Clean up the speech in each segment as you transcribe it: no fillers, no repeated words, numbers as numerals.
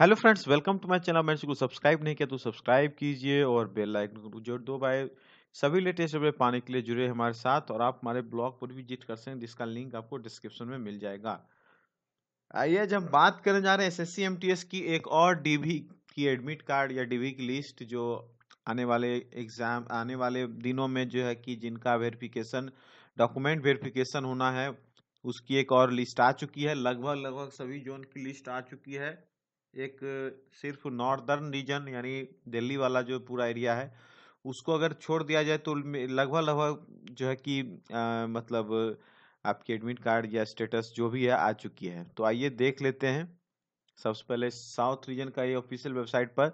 Hello friends, welcome to my channel. मैंने इसको subscribe नहीं किया तो सब्सक्राइब कीजिए और बेल आइकन को जोड़ दो भाई। सभी लेटेस्ट अपडेट पाने के लिए जुड़े हमारे साथ और आप हमारे ब्लॉग पर भी विजिट कर सकते हैं, जिसका लिंक आपको डिस्क्रिप्शन में मिल जाएगा। आइए आज हम बात करने जा रहे हैं एसएससी एमटीएस की एक और डीवी की एडमिट कार्ड या डीवी की लिस्ट, जो आने वाले दिनों में जो है कि जिनका वेरिफिकेशन डॉक्यूमेंट वेरिफिकेशन होना है, उसकी एक और लिस्ट आ चुकी है। लगभग लगभग सभी जोन की लिस्ट आ चुकी है। एक सिर्फ नॉर्दर्न रीजन यानी दिल्ली वाला जो पूरा एरिया है, उसको अगर छोड़ दिया जाए तो लगभग लगभग जो है कि मतलब आपकी एडमिट कार्ड या स्टेटस जो भी है आ चुकी है। तो आइए देख लेते हैं। सबसे पहले साउथ रीजन का ये ऑफिशियल वेबसाइट पर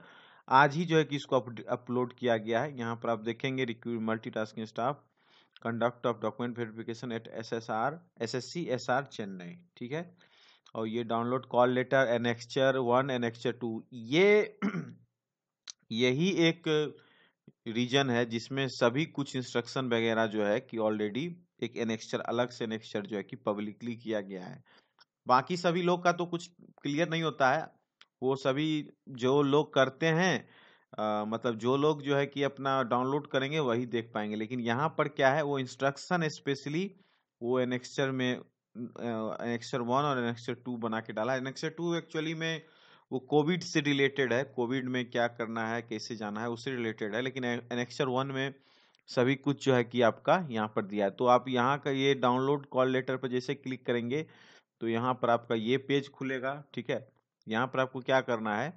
आज ही जो है कि इसको अपलोड किया गया है। यहाँ पर आप देखेंगे recruit multitasking staff conduct of document verification at SSC SR Chennai, ठीक है। और ये download call letter annexure 1 annexure 2, ये यही एक रीजन है जिसमें सभी कुछ इंस्ट्रक्शन वगैरह जो है कि ऑलरेडी एक एनेक्चर अलग से एनेक्चर जो है कि पब्लिकली किया गया है। बाकी सभी लोग का तो कुछ क्लियर नहीं होता है। वो सभी जो लोग करते हैं मतलब जो लोग जो है कि अपना डाउनलोड करेंगे वही देख पाएंगे। लेकिन यहाँ पर क्या है, वो इंस्ट्रक्शन स्पेशली वो एनेक्चर में एनेक्चर 1 और एनेक्चर 2 बना के डाला। एनेक्चर 2 एक्चुअली में वो कोविड से रिलेटेड है, कोविड में क्या करना है कैसे जाना है उससे रिलेटेड है। लेकिन एनेक्चर 1 में सभी कुछ जो है कि आपका यहाँ पर दिया है। तो आप यहाँ का ये डाउनलोड कॉल लेटर पर जैसे क्लिक करेंगे तो यहाँ पर आपका ये पेज खुलेगा, ठीक है। यहाँ पर आपको क्या करना है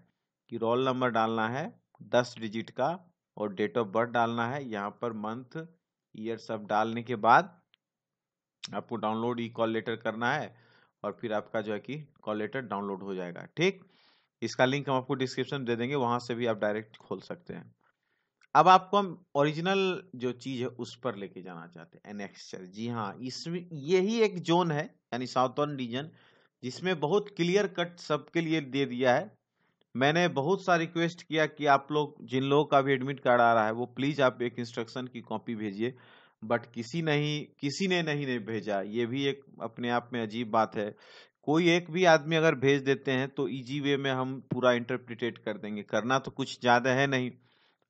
कि रोल नंबर डालना है 10 डिजिट का और डेट ऑफ बर्थ डालना है। यहाँ पर मंथ ईयर सब डालने के बाद आपको डाउनलोड ई कॉल लेटर करना है और फिर आपका जो है कि कॉल लेटर डाउनलोड हो जाएगा, ठीक। इसका लिंक हम आपको डिस्क्रिप्शन दे देंगे, वहां से भी आप डायरेक्ट खोल सकते हैं। अब आपको हम ओरिजिनल जो चीज है उस पर लेके जाना चाहते हैं, एनेक्चर। जी हाँ, इसमें यही एक जोन है यानी साउथर्न रीजन, जिसमें बहुत क्लियर कट सबके लिए दे दिया है। मैंने बहुत सा रिक्वेस्ट किया कि आप लोग जिन लोगों का भी एडमिट कार्ड आ रहा है वो प्लीज आप एक इंस्ट्रक्शन की कॉपी भेजिए, बट किसी ने नहीं भेजा। ये भी एक अपने आप में अजीब बात है। कोई एक भी आदमी अगर भेज देते हैं तो इजी वे में हम पूरा इंटरप्रिटेट कर देंगे, करना तो कुछ ज्यादा है नहीं।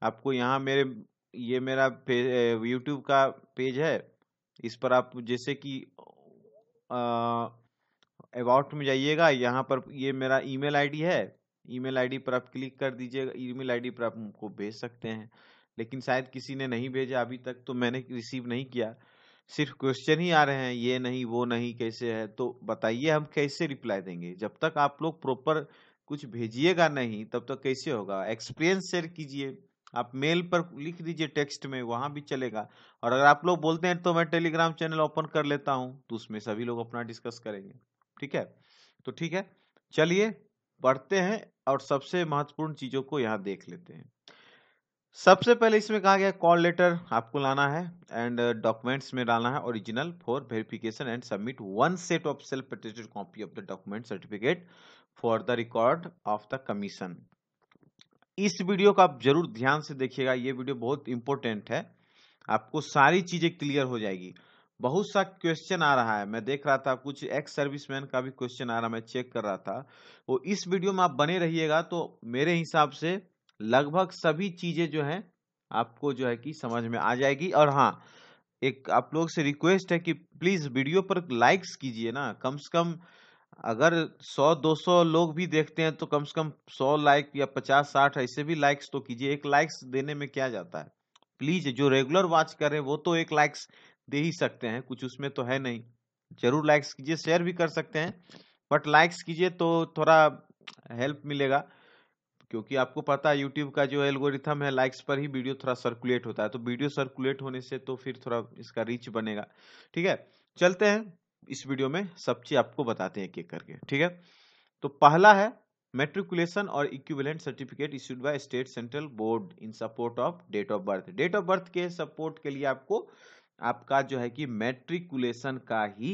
आपको यहाँ ये मेरा यूट्यूब का पेज है। इस पर आप जैसे कि अबाउट में जाइएगा, यहाँ पर ये मेरा ईमेल आईडी है। ईमेल आईडी पर आप क्लिक कर दीजिएगा, ईमेल आईडी पर आप हमको भेज सकते हैं। लेकिन शायद किसी ने नहीं भेजा अभी तक, तो मैंने रिसीव नहीं किया। सिर्फ क्वेश्चन ही आ रहे हैं, ये नहीं वो नहीं कैसे है। तो बताइए हम कैसे रिप्लाई देंगे जब तक आप लोग प्रॉपर कुछ भेजिएगा नहीं, तब तक कैसे होगा। एक्सपीरियंस शेयर कीजिए, आप मेल पर लिख दीजिए, टेक्स्ट में वहां भी चलेगा। और अगर आप लोग बोलते हैं तो मैं टेलीग्राम चैनल ओपन कर लेता हूं, तो उसमें सभी लोग अपना डिस्कस करेंगे, ठीक है। तो ठीक है, चलिए बढ़ते हैं और सबसे महत्वपूर्ण चीजों को यहाँ देख लेते हैं। सबसे पहले इसमें कहा गया कॉल लेटर आपको लाना है एंड डॉक्यूमेंट्स में डालना है original for verification and submit one set of self attested copy of the document certificate for the record of the commission. इस वीडियो को आप जरूर ध्यान से देखिएगा, ये वीडियो बहुत इंपॉर्टेंट है। आपको सारी चीजें क्लियर हो जाएगी। बहुत सा क्वेश्चन आ रहा है, मैं देख रहा था कुछ एक्स सर्विसमैन का भी क्वेश्चन आ रहा, मैं चेक कर रहा था। वो इस वीडियो में आप बने रहिएगा तो मेरे हिसाब से लगभग सभी चीजें जो हैं आपको जो है कि समझ में आ जाएगी। और हाँ, एक आप लोग से रिक्वेस्ट है कि प्लीज वीडियो पर लाइक्स कीजिए ना, कम से कम। अगर 100-200 लोग भी देखते हैं तो कम से कम 100 लाइक या 50-60 ऐसे भी लाइक्स तो कीजिए। एक लाइक्स देने में क्या जाता है। प्लीज जो रेगुलर वॉच कर रहे हैं वो तो एक लाइक्स दे ही सकते हैं, कुछ उसमें तो है नहीं। जरूर लाइक्स कीजिए, शेयर भी कर सकते हैं, बट लाइक्स कीजिए तो थोड़ा हेल्प मिलेगा। क्योंकि आपको पता है यूट्यूब का जो एल्गोरिथम है, लाइक्स पर ही वीडियो थोड़ा सर्कुलेट होता है। तो वीडियो सर्कुलेट होने से तो फिर थोड़ा इसका रीच बनेगा, ठीक है। चलते हैं इस वीडियो में, सब चीज आपको बताते हैं एक एक करके, ठीक है। तो पहला है मेट्रिकुलेशन और equivalent certificate issued by state central board in support of date of birth. Date of birth के सपोर्ट के लिए आपको आपका जो है कि मेट्रिकुलेशन का ही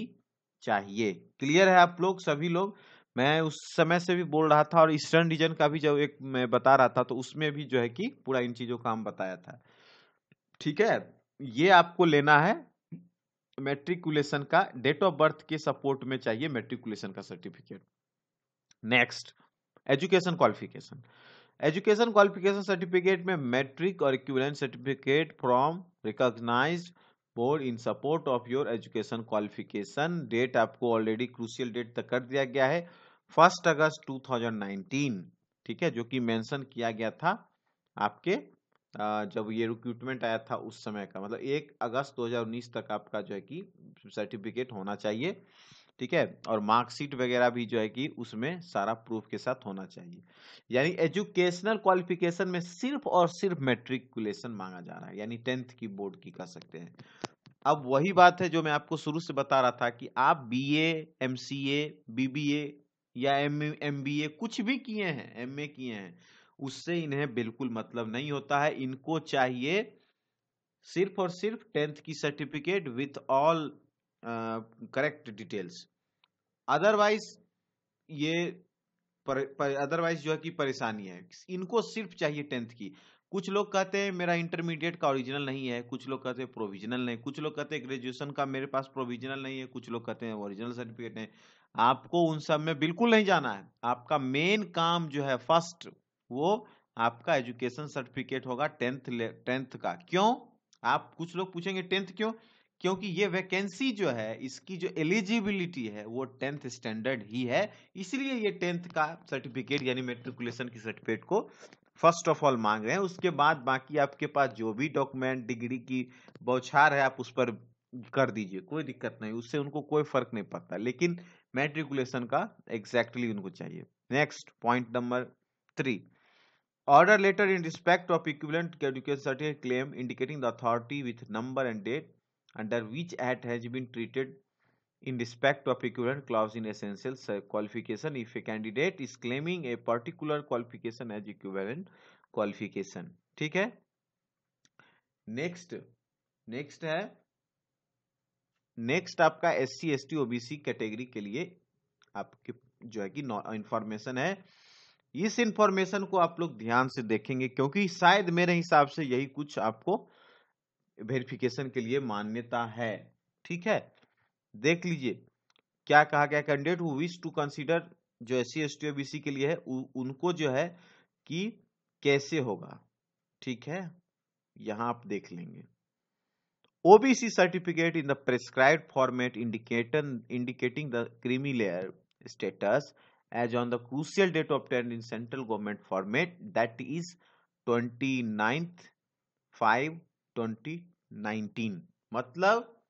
चाहिए। क्लियर है आप लोग सभी लोग। मैं उस समय से भी बोल रहा था और ईस्टर्न रीजन का भी जब एक मैं बता रहा था तो उसमें भी जो है कि पूरा इन चीजों का हम बताया था, ठीक है। ये आपको लेना है मेट्रिकुलेशन का, डेट ऑफ बर्थ के सपोर्ट में चाहिए मेट्रिकुलेशन का certificate. Next, education qualification, education qualification certificate में मैट्रिक और equivalent certificate from recognised board in support of your education qualification. Date आपको ऑलरेडी क्रूशियल डेट तक कर दिया गया है 1 अगस्त 2019, ठीक है, जो कि मेंशन किया गया था आपके जब ये रिक्रूटमेंट आया था उस समय का, मतलब 1 अगस्त 2019 तक आपका जो है कि सर्टिफिकेट होना चाहिए, ठीक है, और मार्कशीट वगैरह भी जो है कि उसमें सारा प्रूफ के साथ होना चाहिए। यानी एजुकेशनल क्वालिफिकेशन में सिर्फ और सिर्फ मैट्रिकुलेशन मांगा जा रहा है, यानी 10th की बोर्ड की कह सकते हैं। अब वही बात है जो मैं आपको शुरू से बता रहा था कि आप बीए, एमसीए, बीबीए या एमबीए कुछ भी किए हैं, एमए किए हैं, उससे इन्हें बिल्कुल मतलब नहीं होता है। इनको चाहिए सिर्फ और सिर्फ 10th की certificate with all correct details. Otherwise ये अदरवाइज जो है कि परेशानी है। इनको सिर्फ चाहिए 10th की। कुछ लोग कहते हैं मेरा इंटरमीडिएट का ओरिजिनल नहीं है, कुछ लोग कहते हैं प्रोविजनल नहीं, कुछ लोग कहते हैं ग्रेजुएशन का मेरे पास प्रोविजनल नहीं है, कुछ लोग कहते हैं ओरिजिनल सर्टिफिकेट है। आपको उन सब में बिल्कुल नहीं जाना है। आपका मेन काम जो है फर्स्ट, वो आपका एजुकेशन सर्टिफिकेट होगा 10th का। क्यों? आप कुछ लोग पूछेंगे 10th क्यों? क्योंकि ये वैकेंसी जो है इसकी जो एलिजिबिलिटी है वो 10th स्टैंडर्ड ही है, इसलिए ये 10th का सर्टिफिकेट यानी मेट्रिकुलेशन की सर्टिफिकेट को फर्स्ट ऑफ ऑल मांग रहे हैं। उसके बाद बाकी आपके पास जो भी डॉक्यूमेंट डिग्री की बौछार है आप उस पर कर दीजिए, कोई दिक्कत नहीं, उससे उनको कोई फर्क नहीं पड़ता, लेकिन मैट्रिकुलेशन का एग्जैक्टली उनको चाहिए। Next point number 3, order letter in respect of equivalent education certificate claim indicating the authority with number and date under which act has been treated in respect of equivalent clause in essential qualification if a candidate is claiming a particular qualification as equivalent qualification। ठीक है, next है, next आपका SC ST OBC category के लिए आपके जो है कि इंफॉर्मेशन है। इस इंफॉर्मेशन को आप लोग ध्यान से देखेंगे क्योंकि शायद मेरे हिसाब से यही कुछ आपको वेरिफिकेशन के लिए मान्यता है। ठीक है, देख लीजिए क्या कहा गया। Candidate who wish to consider, जो SC ST OBC के लिए है, उनको जो है कि कैसे होगा। ठीक है, यहां आप देख लेंगे OBC certificate in the prescribed format indicating the creamy layer status as on the crucial date obtained in central government format, that is 29th 5 2019, मतलब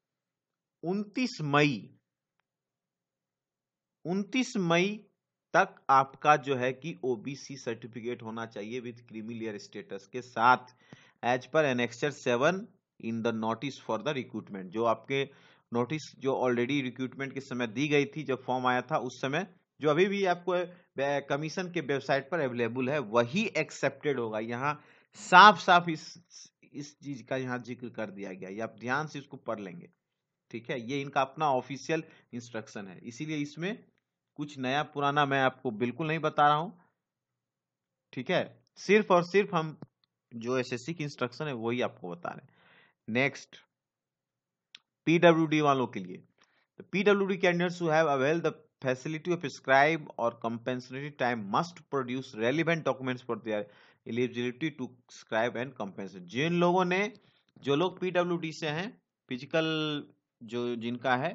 29 मई तक आपका जो है कि OBC सर्टिफिकेट होना चाहिए विथ क्रीमी लेयर स्टेटस के साथ, एज पर annexure 7 in the notice for the recruitment. जो आपके नोटिस जो ऑलरेडी रिक्रूटमेंट के समय दी गई थी, जब फॉर्म आया था उस समय, जो अभी भी आपको कमीशन के वेबसाइट पर अवेलेबल है, वही एक्सेप्टेड होगा। यहाँ साफ साफ इस चीज का यहाँ जिक्र कर दिया गया, ये आप ध्यान से इसको पढ़ लेंगे। ठीक है, ये इनका अपना ऑफिशियल इंस्ट्रक्शन है, इसीलिए इसमें कुछ नया पुराना मैं आपको बिल्कुल नहीं बता रहा हूं। ठीक है, सिर्फ और सिर्फ हम जो SSC की इंस्ट्रक्शन है वही आपको बता रहे हैं। नेक्स्ट, PWD वालों के लिए, PWD candidates who have avail the facility of scribe और compensatory time must produce relevant documents for their eligibility to scribe and compensate. जिन लोगों ने, जो लोग PWD से हैं, फिजिकल जो जिनका है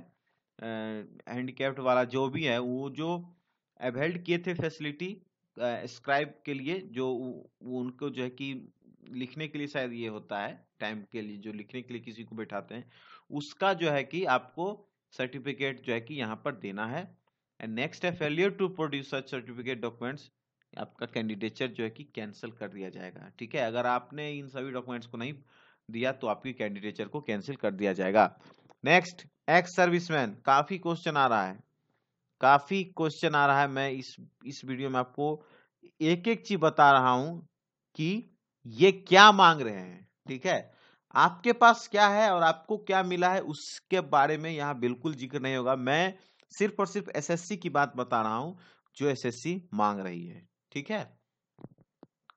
हैंडीकैप्ड वाला जो भी है, वो जो अवेल्ड किए थे फैसिलिटी स्क्राइब के लिए, जो वो उनको जो है कि लिखने के लिए शायद ये होता है टाइम के लिए, जो लिखने के लिए किसी को बैठाते हैं, उसका जो है कि आपको सर्टिफिकेट जो है कि यहाँ पर देना है। एंड नेक्स्ट है failure to produce such certificate documents, आपका कैंडिडेचर जो है कि कैंसिल कर दिया जाएगा। ठीक है, अगर आपने इन सभी डॉक्यूमेंट्स को नहीं दिया तो आपकी कैंडिडेचर को कैंसिल कर दिया जाएगा। नेक्स्ट, एक्स सर्विसमैन, काफी क्वेश्चन आ रहा है, काफी क्वेश्चन आ रहा है। मैं इस वीडियो में आपको एक एक चीज बता रहा हूं कि ये क्या मांग रहे हैं। ठीक है, आपके पास क्या है और आपको क्या मिला है उसके बारे में यहां बिल्कुल जिक्र नहीं होगा। मैं सिर्फ और सिर्फ SSC की बात बता रहा हूं जो SSC मांग रही है। ठीक है,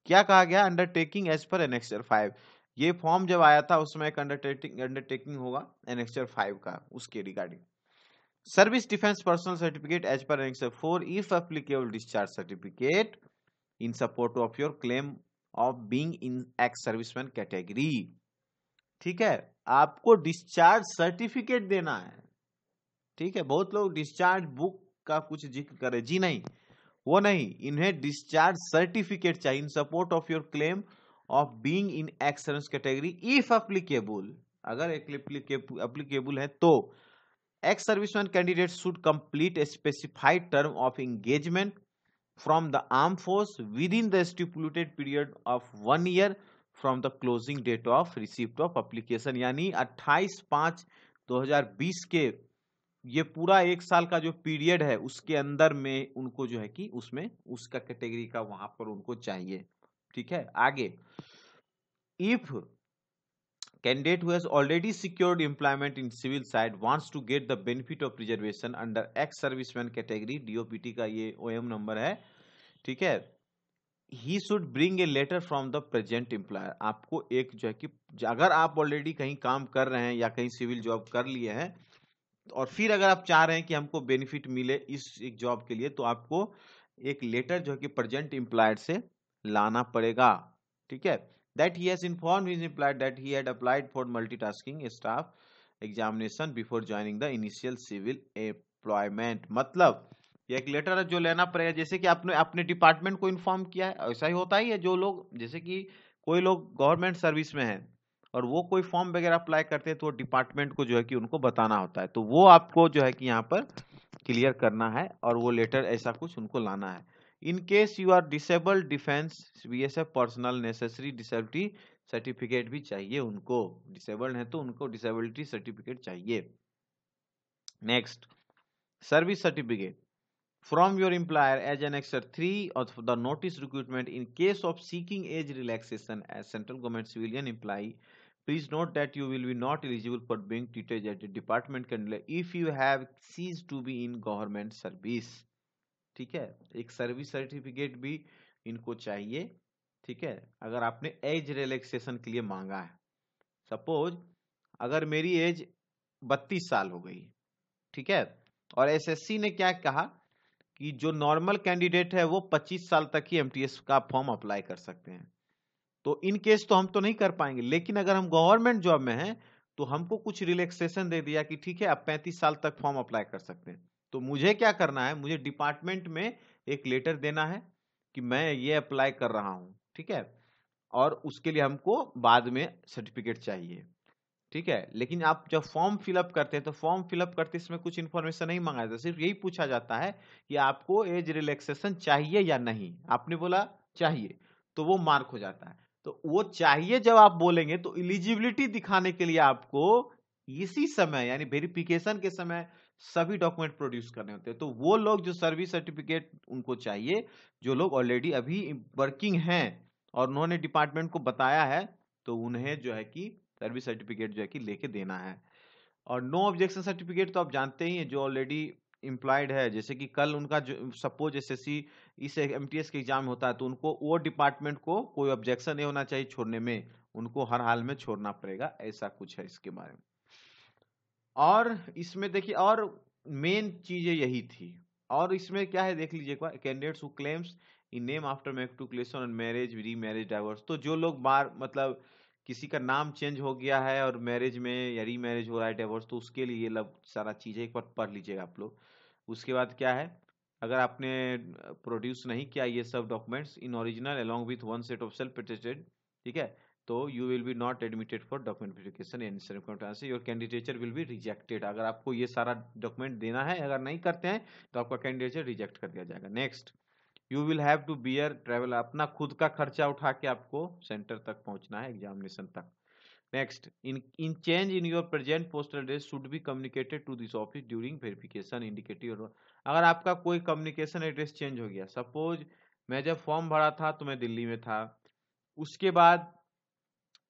क्या कहा गया, अंडरटेकिंग एज पर एनेक्सचर 5। ये फॉर्म जब आया था उसमें एक अंडरटेकिंग होगा एनेक्सचर 5 का, उसके regarding. Service defence personnel certificate age पर annex 4 if applicable discharge certificate in support of your claim of being in ex serviceman category. ठीक है, आपको डिस्चार्ज सर्टिफिकेट देना है। ठीक है, बहुत लोग डिस्चार्ज बुक का कुछ जिक्र करे, जी नहीं, वो नहीं, इन्हें डिस्चार्ज सर्टिफिकेट चाहिए इन support of your claim of being in ex service category if applicable, अगर एप्लीकेबल है तो। Ex serviceman candidate should complete a specified term of engagement from the armed force within the stipulated period of 1 year from the closing date of receipt of application। यानी 28/5/2020 के ये पूरा 1 साल का जो पीरियड है उसके अंदर में उनको जो है कि उसमें उसका कैटेगरी का वहां पर उनको चाहिए। ठीक है, आगे, if candidate who has already secured employment in civil side wants to get the benefit of reservation under ex serviceman category, DOPT का ये OM नंबर है। ठीक है, he should bring a letter from the present employer. आपको एक जो है कि अगर आप ऑलरेडी कहीं काम कर रहे हैं या कहीं सिविल जॉब कर लिए हैं और फिर अगर आप चाह रहे हैं कि हमको बेनिफिट मिले इस एक जॉब के लिए, तो आपको एक लेटर जो है कि प्रेजेंट एम्प्लॉयर से लाना पड़ेगा। ठीक है, that he has informed his employer that he had applied for multitasking staff examination before joining the initial civil employment. मतलब ये एक लेटर है जो लेना पड़ेगा, जैसे कि आपने अपने डिपार्टमेंट को इन्फॉर्म किया है, ऐसा ही होता ही है। जो लोग, जैसे कि कोई लोग गवर्नमेंट सर्विस में है और वो कोई फॉर्म वगैरह अप्लाई करते हैं तो डिपार्टमेंट को जो है कि उनको बताना होता है, तो वो आपको जो है कि यहाँ पर क्लियर करना है और वो लेटर ऐसा कुछ उनको लाना है। In case you are disabled defence BSF personnel necessary disability certificate भी चाहिए उनको, डिसेबल्ड है तो उनको डिसेबिलिटी सर्टिफिकेट चाहिए। Next, service certificate from your employer as annexure 3 of the notice recruitment in case of seeking age relaxation as central government civilian employee. Please note that you will be not eligible for being treated as a department candidate if you have ceased to be in government service। ठीक है, एक service certificate भी इनको चाहिए। ठीक है, अगर आपने एज रिलैक्सेशन के लिए मांगा है, सपोज अगर मेरी एज 32 साल हो गई, ठीक है, और एसएससी ने क्या कहा कि जो नॉर्मल कैंडिडेट है वो 25 साल तक ही एमटीएस का फॉर्म अप्लाई कर सकते हैं, तो इन केस तो हम तो नहीं कर पाएंगे। लेकिन अगर हम गवर्नमेंट जॉब में हैं तो हमको कुछ रिलैक्सेशन दे दिया कि ठीक है आप 35 साल तक फॉर्म अप्लाई कर सकते हैं। तो मुझे क्या करना है, मुझे डिपार्टमेंट में एक लेटर देना है कि मैं ये अप्लाई कर रहा हूं। ठीक है, और उसके लिए हमको बाद में सर्टिफिकेट चाहिए। ठीक है, लेकिन आप जब फॉर्म फिलअप करते हैं तो फॉर्म फिलअप करते इसमें कुछ इन्फॉर्मेशन नहीं मांगा जाता, सिर्फ यही पूछा जाता है कि आपको एज रिलैक्सेशन चाहिए या नहीं। आपने बोला चाहिए तो वो मार्क हो जाता है। तो वो चाहिए जब आप बोलेंगे तो एलिजिबिलिटी दिखाने के लिए आपको इसी समय यानी वेरिफिकेशन के समय सभी डॉक्यूमेंट प्रोड्यूस करने होते हैं। तो वो लोग जो सर्विस सर्टिफिकेट उनको चाहिए, जो लोग ऑलरेडी अभी वर्किंग हैं और उन्होंने डिपार्टमेंट को बताया है, तो उन्हें जो है कि सर्विस सर्टिफिकेट जो है कि लेके देना है। और नो ऑब्जेक्शन सर्टिफिकेट तो आप जानते ही हैं, जो ऑलरेडी एम्प्लॉयड है, जैसे कि कल उनका जो सपोज एसएससी इस एमटीएस के एग्जाम होता है तो उनको वो डिपार्टमेंट को कोई ऑब्जेक्शन नहीं होना चाहिए छोड़ने में, उनको हर हाल में छोड़ना पड़ेगा, ऐसा कुछ है इसके बारे में। और इसमें देखिए, और मेन चीजें यही थी। और इसमें क्या है देख लीजिए, candidates who claims in name after matriculation और मैरिज री मैरिज डाइवोर्स, तो जो लोग बार मतलब किसी का नाम चेंज हो गया है और मैरिज में या री मैरिज हो रहा है, डाइवोर्स, तो उसके लिए ये सारा चीजें एक बार पढ़ लीजिएगा आप लोग। उसके बाद क्या है, अगर आपने प्रोड्यूस नहीं किया ये सब documents in original along with one set of self attested, ठीक है, तो you will be not admitted for document verification in circumstances, your candidature will be rejected. अगर आपको ये सारा डॉक्यूमेंट देना है, अगर नहीं करते हैं तो आपका कैंडिडेचर रिजेक्ट कर दिया जाएगा। Next, you will have to bear travel, अपना खुद का खर्चा उठा के आपको सेंटर तक पहुंचना है, एग्जामिनेशन तक। Next, in change in your present postal address should be communicated to this office during verification indicative. अगर आपका कोई कम्युनिकेशन एड्रेस चेंज हो गया, सपोज मैं जब फॉर्म भरा था तो मैं दिल्ली में था, उसके बाद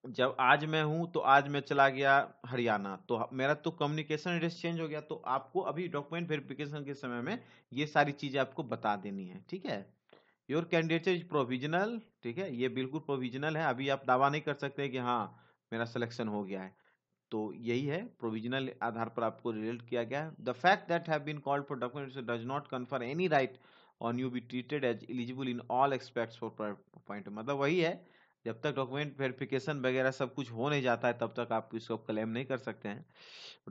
जब आज मैं हूं तो आज मैं चला गया हरियाणा, तो मेरा तो कम्युनिकेशन एड्रेस चेंज हो गया, तो आपको अभी डॉक्यूमेंट वेरिफिकेशन के समय में ये सारी चीजें आपको बता देनी है। ठीक है, योर कैंडिडेचर इज प्रोविजनल, ठीक है, ये बिल्कुल प्रोविजनल है, अभी आप दावा नहीं कर सकते कि हाँ मेरा सिलेक्शन हो गया है। तो यही है, प्रोविजनल आधार पर आपको रिजल्ट किया गया है। The fact that have been called for document does not confer any right on you be treated as eligible in all expects for point, मतलब वही है, जब तक डॉक्यूमेंट वेरिफिकेशन वगैरह सब कुछ हो नहीं जाता है तब तक आप इसको क्लेम नहीं कर सकते हैं।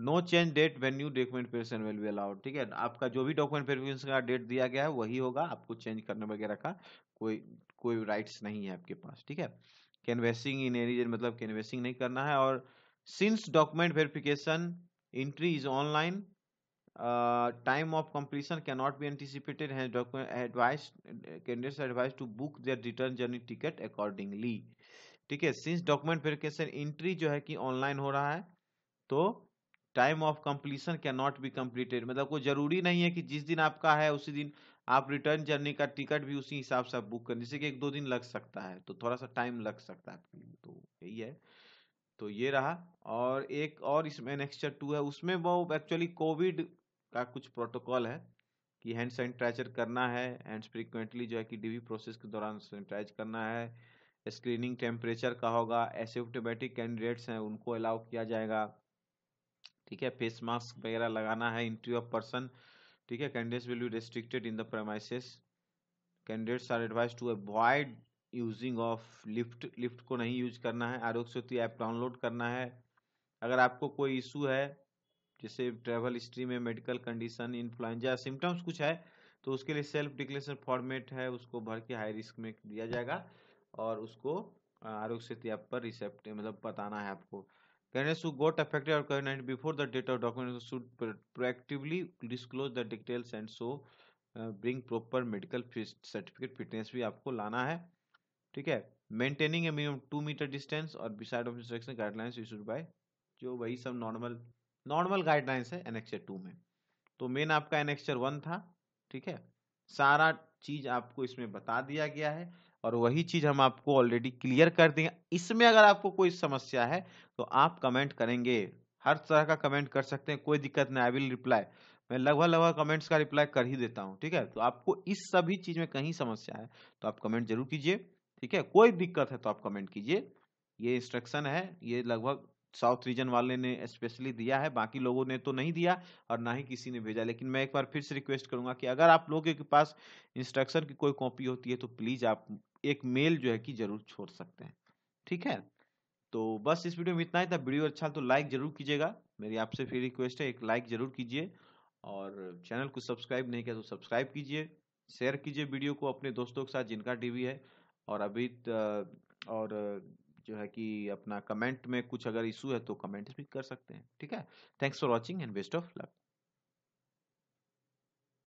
No change date when new document verification will be allowed, ठीक है, आपका जो भी डॉक्यूमेंट वेरिफिकेशन का डेट दिया गया है वही होगा, आपको चेंज करने वगैरह का कोई कोई राइट्स नहीं है आपके पास, ठीक है। कैनवेसिंग इन एनी, मतलब कैनवेसिंग नहीं करना है। और since document verification entry is online, time of completion cannot be anticipated, hence document advice, candidates are advised to book their return journey ticket accordingly, ठीक है। सिंस डॉक्यूमेंट वेरिफिकेशन एंट्री जो है कि ऑनलाइन हो रहा है, तो time of completion can not be completed, मतलब कोई जरूरी नहीं है कि जिस दिन आपका है उसी दिन आप रिटर्न जर्नी का टिकट भी उसी हिसाब से आप बुक करें, जैसे कि 1-2 दिन लग सकता है, तो थोड़ा सा टाइम लग सकता है आपके लिए, तो यही है। तो ये रहा। और एक और इसमें नेक्स्ट 2 है, उसमें वो एक्चुअली कोविड का कुछ प्रोटोकॉल है कि हैंड सैनिटाइजर करना है, हैंड्स फ्रीक्वेंटली जो है कि डीवी प्रोसेस के दौरान सैनिटाइज करना है, स्क्रीनिंग टेम्परेचर का होगा, एसिम्प्टोमेटिक कैंडिडेट्स हैं उनको अलाउ किया जाएगा, ठीक है, फेस मास्क वगैरह लगाना है, एंट्री ऑफ पर्सन, ठीक है, candidates will be restricted in the premises, candidates are advise to avoid using of lift, lift को नहीं यूज करना है, आरोग्य सेतु ऐप डाउनलोड करना है। अगर आपको कोई इशू है जैसे ट्रैवल हिस्ट्री में मेडिकल कंडीशन, इन्फ्लुएंजा सिम्टम्स कुछ है, तो उसके लिए सेल्फ डिक्लेरेशन फॉर्मेट है, उसको भर के हाई रिस्क में दिया जाएगा और उसको आरोग्य सेतु ऐप पर रिसेप्ट मतलब बताना है आपको। Candidates who got affected or COVID-19 before the date of document should proactively disclose the details and so bring proper medical certificate fitness भी आपको लाना है, ठीक है। Maintaining a minimum 2 metre distance और beside of instruction guidelines issued by, जो वही सब नॉर्मल गाइडलाइंस है एनेक्चर 2 में। तो मेन आपका एनेक्चर 1 था, ठीक है, सारा चीज आपको इसमें बता दिया गया है और वही चीज हम आपको ऑलरेडी क्लियर कर दिए। इसमें अगर आपको कोई समस्या है तो आप कमेंट करेंगे, हर तरह का कमेंट कर सकते हैं, कोई दिक्कत नहीं, आई विल रिप्लाई, मैं लगभग कमेंट्स का रिप्लाई कर ही देता हूँ, ठीक है। तो आपको इस सभी चीज में कहीं समस्या है तो आप कमेंट जरूर कीजिए, ठीक है, कोई दिक्कत है तो आप कमेंट कीजिए। ये इंस्ट्रक्शन है, ये लगभग साउथ रीजन वाले ने स्पेशली दिया है, बाकी लोगों ने तो नहीं दिया और ना ही किसी ने भेजा, लेकिन मैं एक बार फिर से रिक्वेस्ट करूंगा कि अगर आप लोगों के पास इंस्ट्रक्शन की कोई कॉपी होती है तो प्लीज आप एक मेल जो है कि जरूर छोड़ सकते हैं, ठीक है। तो बस इस वीडियो में इतना ही था, वीडियो अच्छा तो लाइक जरूर कीजिएगा, मेरी आपसे फिर रिक्वेस्ट है, एक लाइक जरूर कीजिए और चैनल को सब्सक्राइब नहीं किया तो सब्सक्राइब कीजिए, शेयर कीजिए वीडियो को अपने दोस्तों के साथ जिनका टीवी है। और अभी और जो है कि अपना कमेंट में कुछ अगर इशू है तो कमेंट भी कर सकते हैं, ठीक है। Thanks for watching and best of luck.